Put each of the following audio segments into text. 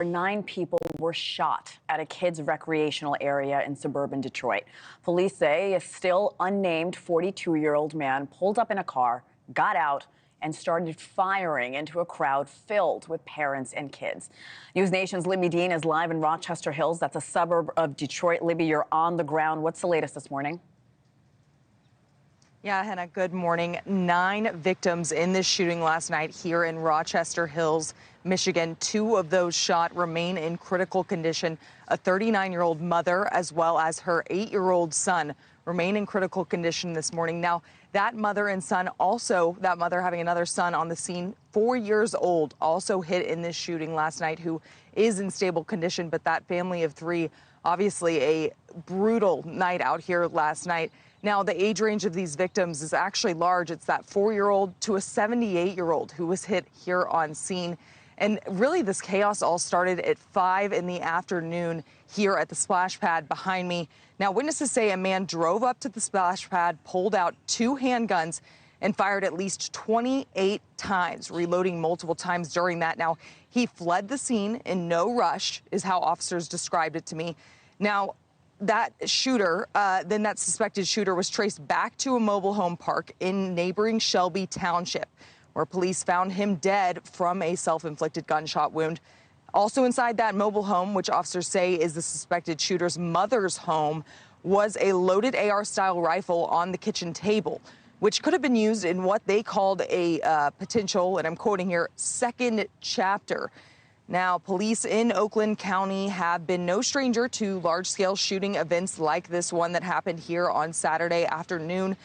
9 people were shot at a kids' recreational area in suburban Detroit. Police say a still unnamed 42-year-old man pulled up in a car, got out, and started firing into a crowd filled with parents and kids. NewsNation's Libby Dean is live in Rochester Hills. That's a suburb of Detroit. Libby, you're on the ground. What's the latest this morning? Yeah, Hena, good morning. 9 victims in this shooting last night here in Rochester Hills, Michigan. 2 of those shot remain in critical condition. A 39-year-old mother as well as her 8-year-old son remain in critical condition this morning. Now, that mother and son also, that mother having another son on the scene, 4 years old, also hit in this shooting last night, who is in stable condition. But that family of 3, obviously a brutal night out here last night. Now, the age range of these victims is actually large. It's that 4-year-old to a 78-year-old who was hit here on scene. And really, this chaos all started at 5 in the afternoon here at the splash pad behind me. Now, witnesses say a man drove up to the splash pad, pulled out 2 handguns, and fired at least 28 times, reloading multiple times during that. Now, he fled the scene in no rush, is how officers described it to me. Now, that shooter, then that suspected shooter, was traced back to a mobile home park in neighboring Shelby Township, where police found him dead from a self-inflicted gunshot wound. Also inside that mobile home, which officers say is the suspected shooter's mother's home, was a loaded AR-style rifle on the kitchen table, which could have been used in what they called a potential, and I'm quoting here, second chapter. Now, police in Oakland County have been no stranger to large-scale shooting events like this one that happened here on Saturday afternoon.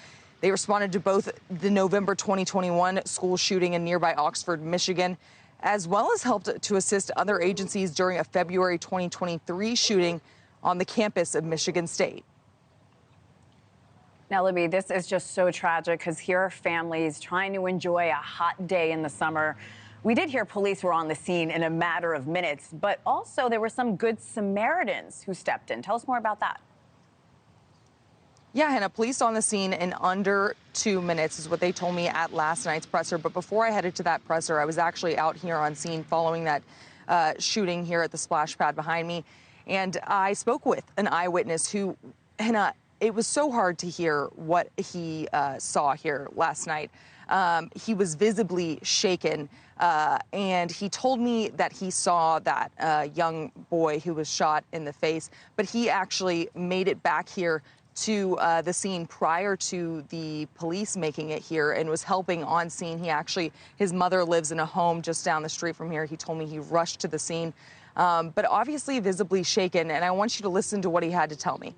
They responded to both the November 2021 school shooting in nearby Oxford, Michigan, as well as helped to assist other agencies during a February 2023 shooting on the campus of Michigan State. Now, Libby, this is just so tragic because here are families trying to enjoy a hot day in the summer. We did hear police were on the scene in a matter of minutes, but also there were some good Samaritans who stepped in. Tell us more about that. Yeah, Hannah, police on the scene in under 2 minutes is what they told me at last night's presser. But before I headed to that presser, I was actually out here on scene following that shooting here at the splash pad behind me. And I spoke with an eyewitness who, Hannah, it was so hard to hear what he saw here last night. He was visibly shaken, and he told me that he saw that young boy who was shot in the face, but he actually made it back here to the scene prior to the police making it here and was helping on scene. His mother lives in a home just down the street from here. He told me he rushed to the scene, but obviously visibly shaken, and I want you to listen to what he had to tell me.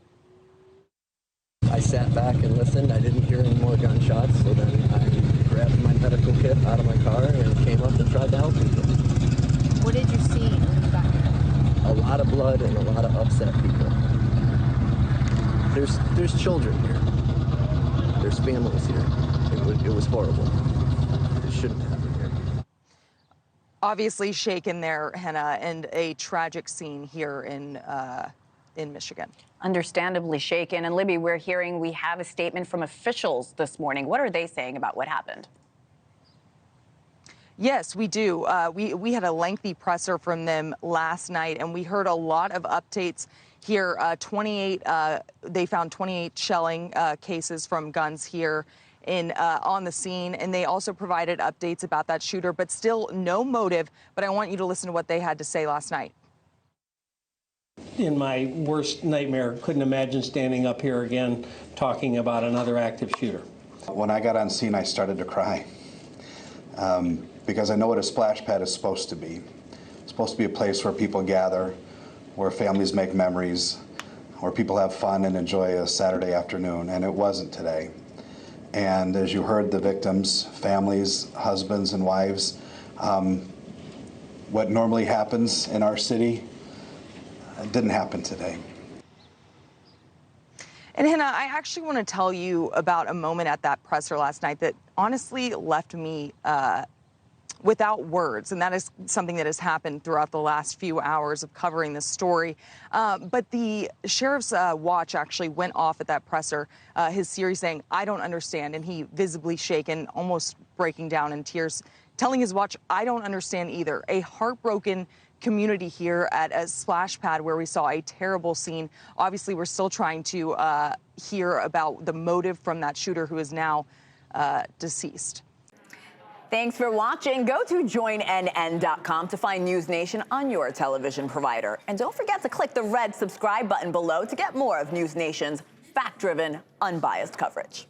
I sat back and listened. I didn't hear any more gunshots, so then I grabbed my medical kit out of my car and came up and tried to help people. What did you see when you got here? A lot of blood and a lot of upset people. There's children here. There's families here. It was horrible. It shouldn't happen here. Obviously shaken there, Hannah, and a tragic scene here in Michigan. Understandably shaken. And Libby, we're hearing we have a statement from officials this morning. What are they saying about what happened? Yes, we do. We had a lengthy presser from them last night, and we heard a lot of updates here. They found 28 shelling cases from guns here on the scene, and they also provided updates about that shooter, but still no motive. But I want you to listen to what they had to say last night. In my worst nightmare, couldn't imagine standing up here again talking about another active shooter. When I got on scene, I started to cry because I know what a splash pad is supposed to be. It's supposed to be a place where people gather, where families make memories, where people have fun and enjoy a Saturday afternoon, and it wasn't today. And as you heard, the victims, families, husbands and wives, what normally happens in our city didn't happen today. And Hannah, I actually want to tell you about a moment at that presser last night that honestly left me without words, and that is something that has happened throughout the last few hours of covering this story. But the sheriff's watch actually went off at that presser, his Siri saying, "I don't understand," and he visibly shaken, almost breaking down in tears, telling his watch, "I don't understand either." A heartbroken community here at a splash pad where we saw a terrible scene. Obviously, we're still trying to hear about the motive from that shooter who is now deceased. Thanks for watching. Go to joinnn.com to find NewsNation on your television provider. And don't forget to click the red subscribe button below to get more of NewsNation's fact-driven, unbiased coverage.